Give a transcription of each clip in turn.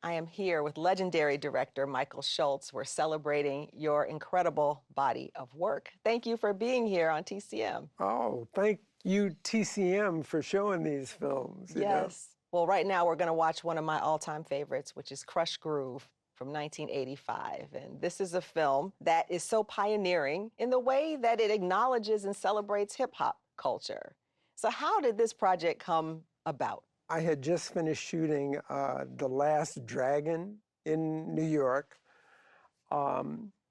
I am here with legendary director Michael Schultz. We're celebrating your incredible body of work. Thank you for being here on TCM. Oh, thank you, TCM, for showing these films. Yes. Well, right now we're going to watch one of my all-time favorites, which is Krush Groove from 1985. And this is a film that is so pioneering in the way that it acknowledges and celebrates hip-hop culture. So how did this project come about? I had just finished shooting The Last Dragon in New York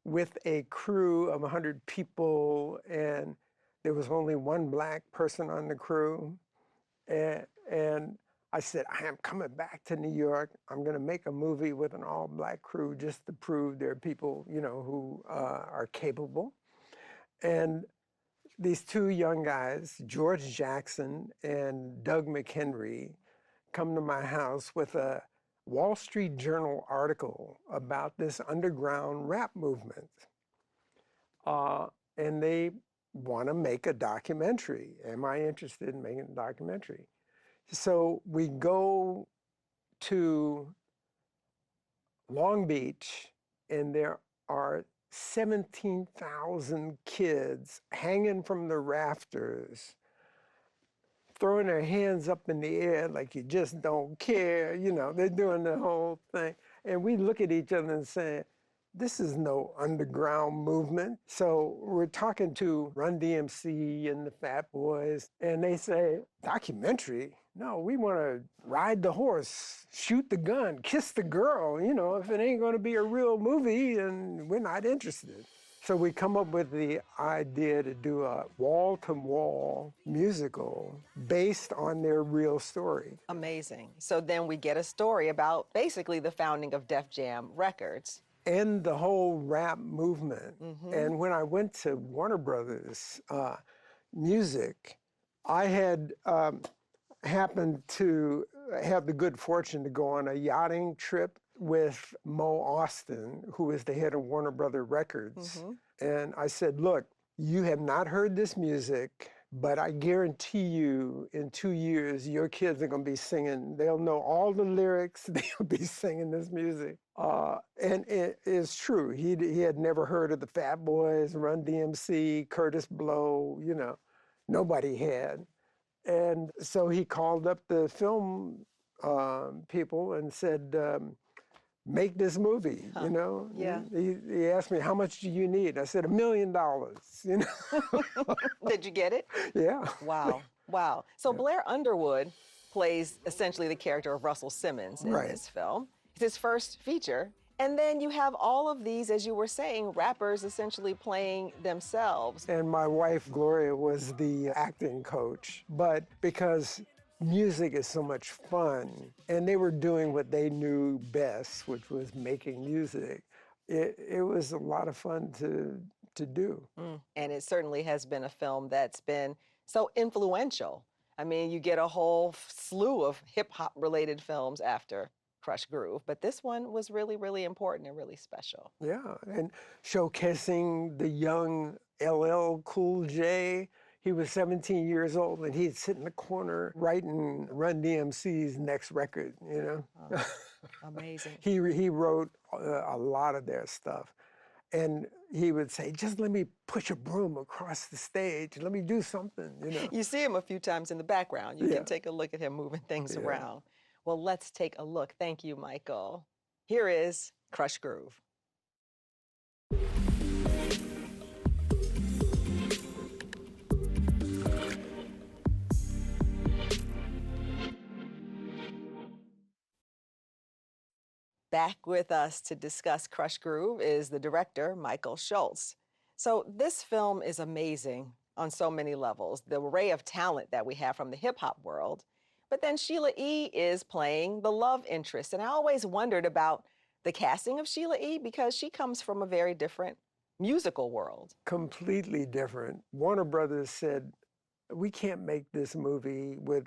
with a crew of 100 people, and there was only one black person on the crew. And I said, I am coming back to New York. I'm going to make a movie with an all-black crew just to prove there are people, who are capable. And these two young guys, George Jackson and Doug McHenry, come to my house with a Wall Street Journal article about this underground rap movement. And they want to make a documentary. Am I interested in making a documentary? So we go to Long Beach, and there are 17,000 kids hanging from the rafters, throwing their hands up in the air like you just don't care. They're doing the whole thing. And we look at each other and say, this is no underground movement. So we're talking to Run DMC and the Fat Boys, and they say, documentary? No, we want to ride the horse, shoot the gun, kiss the girl. If it ain't going to be a real movie, then we're not interested. So we come up with the idea to do a wall-to-wall musical based on their real story. Amazing. So then we get a story about basically the founding of Def Jam Records. And the whole rap movement. And when I went to Warner Brothers Music, I had happened to have the good fortune to go on a yachting trip with Mo Austin, who is the head of Warner Brothers Records. And I said, look, you have not heard this music, but I guarantee you in 2 years, your kids are going to be singing. They'll know all the lyrics. They'll be singing this music. And it is true. He had never heard of the Fat Boys, Run DMC, Curtis Blow, nobody had. And so he called up the film people and said, make this movie, Yeah. He asked me, how much do you need? I said, $1 million, Did you get it? Yeah. Wow. Wow. So Blair Underwood plays essentially the character of Russell Simmons in this film. It's his first feature. And then you have all of these, as you were saying, rappers essentially playing themselves. And my wife, Gloria, was the acting coach. But because music is so much fun, and they were doing what they knew best, which was making music, it was a lot of fun to do. And it certainly has been a film that's been so influential. I mean, you get a whole slew of hip-hop related films after Krush Groove, but this one was really, really important and really special. Yeah, and showcasing the young LL Cool J. He was 17 years old, and he'd sit in the corner writing Run DMC's next record, Oh, amazing. He wrote a lot of their stuff. And he would say, just let me push a broom across the stage. Let me do something, You see him a few times in the background. You can take a look at him moving things around. Well, let's take a look. Thank you, Michael. Here is Krush Groove. Back with us to discuss Krush Groove is the director, Michael Schultz. So this film is amazing on so many levels, the array of talent that we have from the hip-hop world. But then Sheila E is playing the love interest. And I always wondered about the casting of Sheila E because she comes from a very different musical world. Completely different. Warner Brothers said, we can't make this movie with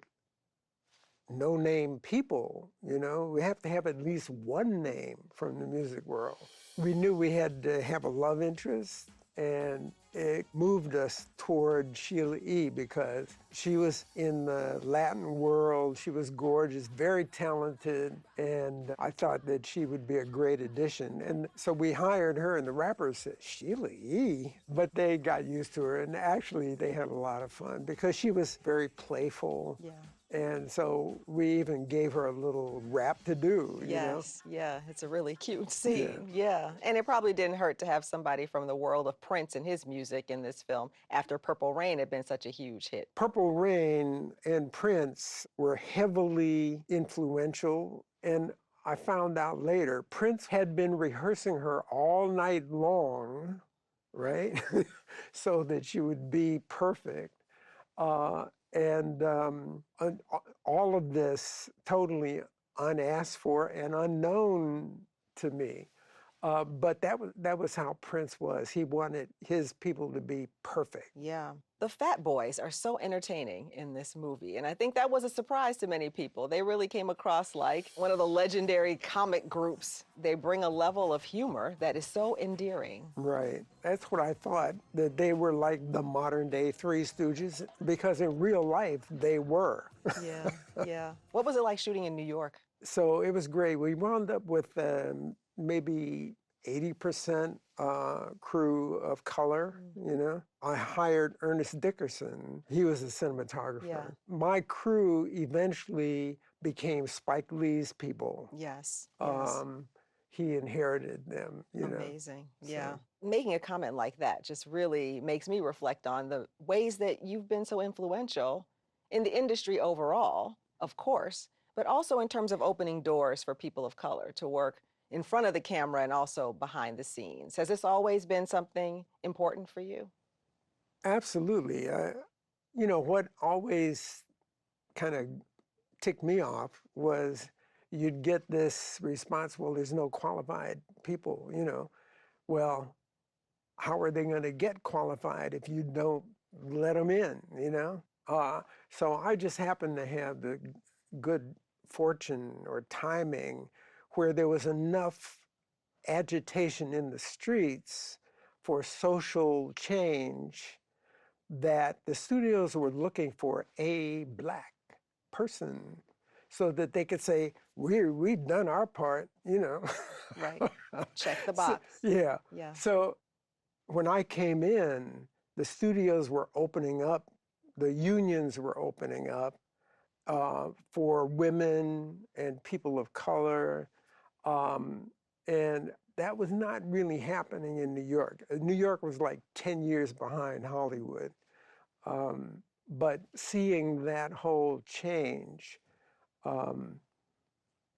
no-name people, We have to have at least one name from the music world. We knew we had to have a love interest, And it moved us toward Sheila E because she was in the Latin world. She was gorgeous, very talented, and I thought that she would be a great addition. And so we hired her, and the rappers said, Sheila E? But they got used to her, and actually they had a lot of fun because she was very playful. Yeah. And so we even gave her a little rap to do, you know? Yes, yeah, it's a really cute scene, yeah. And it probably didn't hurt to have somebody from the world of Prince and his music in this film after Purple Rain had been such a huge hit. Purple Rain and Prince were heavily influential, and I found out later, Prince had been rehearsing her all night long, right? So that she would be perfect. And all of this totally unasked for and unknown to me. But that was how Prince was. He wanted his people to be perfect. Yeah. The Fat Boys are so entertaining in this movie, and I think that was a surprise to many people. They really came across like one of the legendary comic groups. They bring a level of humor that is so endearing. Right. That's what I thought, that they were like the modern day Three Stooges, because in real life, they were. Yeah, yeah. What was it like shooting in New York? So it was great. We wound up with maybe 80% crew of color, you know. I hired Ernest Dickerson. He was a cinematographer. Yeah. My crew eventually became Spike Lee's people. Yes, yes. He inherited them, you know. Amazing, yeah. Making a comment like that just really makes me reflect on the ways that you've been so influential in the industry overall, of course, but also in terms of opening doors for people of color to work in front of the camera and also behind the scenes. Has this always been something important for you? Absolutely. You know, what always kind of ticked me off was you'd get this response, well, there's no qualified people, you know. Well, how are they going to get qualified if you don't let them in, you know? So I just happened to have the good fortune or timing where there was enough agitation in the streets for social change that the studios were looking for a Black person so that they could say, we've done our part, you know. Right. Check the box. So, yeah. Yeah. So when I came in, the studios were opening up, the unions were opening up for women and people of color. And that was not really happening in New York. New York was like 10 years behind Hollywood. But seeing that whole change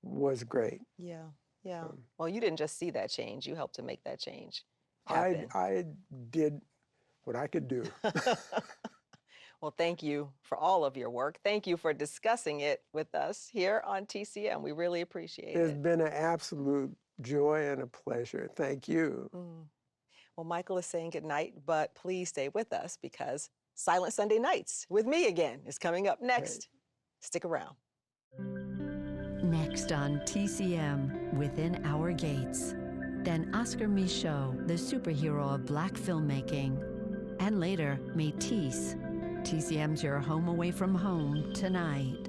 was great. Yeah, yeah. Well, you didn't just see that change, you helped to make that change happen. I did what I could do. Well, thank you for all of your work. Thank you for discussing it with us here on TCM. We really appreciate It's it. been an absolute joy and a pleasure. Thank you. Well, Michael is saying goodnight, but please stay with us because Silent Sunday Nights with me again is coming up next. Stick around. Next on TCM, Within Our Gates. Then Oscar Michaud, the superhero of Black filmmaking. And later, Métis. TCM's your home away from home tonight.